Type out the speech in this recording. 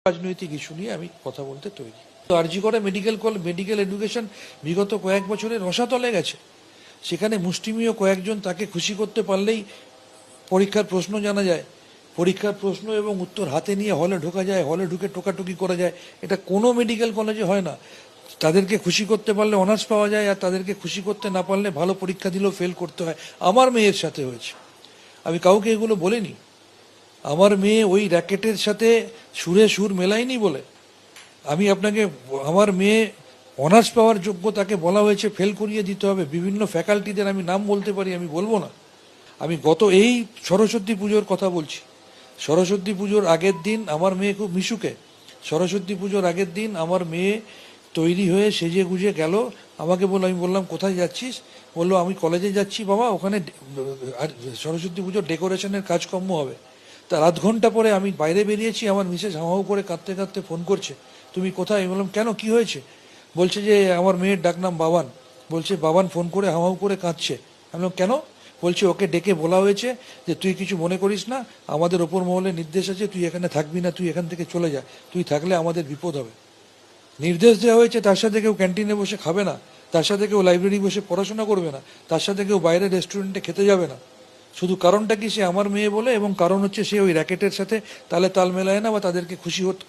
রাজনৈতিক ইস্যু নিয়ে আমি কথা বলতে তৈরি। তো আরজি করে মেডিকেল এডুকেশন বিগত কয়েক বছরে রসাতলে গেছে। সেখানে মুষ্টিমেয় কয়েকজন তাকে খুশি করতে পারলেই পরীক্ষার প্রশ্ন জানা যায়, পরীক্ষার প্রশ্ন এবং উত্তর হাতে নিয়ে হলে ঢোকা যায়, হলে ঢুকে টোকাটুকি করা যায়। এটা কোনো মেডিকেল কলেজে হয় না। তাদেরকে খুশি করতে পারলে অনার্স পাওয়া যায়, আর তাদেরকে খুশি করতে না পারলে ভালো পরীক্ষা দিলেও ফেল করতে হয়। আমার মেয়ের সাথে হয়েছে, আমি কাউকে এগুলো বলিনি। আমার মেয়ে ওই র্যাকেটের সাথে সুরে সুর মেলায়নি বলে আমি আপনাকে, আমার মেয়ে অনার্স পাওয়ার যোগ্য, তাকে বলা হয়েছে ফেল করিয়ে দিতে হবে। বিভিন্ন ফ্যাকাল্টিদের আমি নাম বলতে পারি, আমি বলবো না। আমি এই সরস্বতী পুজোর কথা বলছি। সরস্বতী পুজোর আগের দিন আমার মেয়ে খুব মিশুকে, সরস্বতী পুজোর আগের দিন আমার মেয়ে তৈরি হয়ে সেজে গুজে গেল। আমাকে বললো, আমি বললাম কোথায় যাচ্ছিস? বললো আমি কলেজে যাচ্ছি বাবা, ওখানে সরস্বতী পুজোর ডেকোরেশনের কাজকর্ম হবে। তার আধ ঘন্টা পরে আমি বাইরে বেরিয়েছি, আমার মিসেস হাউ করে কাঁদতে কাঁদতে ফোন করছে, তুমি কোথায়? আমি বললাম কেন, কি হয়েছে? বলছে যে আমার মেয়ের ডাকনাম বাবান। বলছে বাবান ফোন করে হাউ করে কাঁদছে। আমি বললাম কেন? বলছে ওকে ডেকে বলা হয়েছে যে তুই কিছু মনে করিস না, আমাদের ওপর মহলে নির্দেশ আছে, তুই এখানে থাকবি না, তুই এখান থেকে চলে যা, তুই থাকলে আমাদের বিপদ হবে। নির্দেশ দেওয়া হয়েছে, তার সাথে কেউ ক্যান্টিনে বসে খাবে না, তার সাথে কেউ লাইব্রেরি বসে পড়াশোনা করবে না, তার সাথে কেউ বাইরে রেস্টুরেন্টে খেতে যাবে না। শুধু কারণটা কি, সে আমার মেয়ে বলে, এবং কারণ হচ্ছে সে ওই র্যাকেটের সাথে তালে তাল মেলায় না বা তাদেরকে খুশি করতে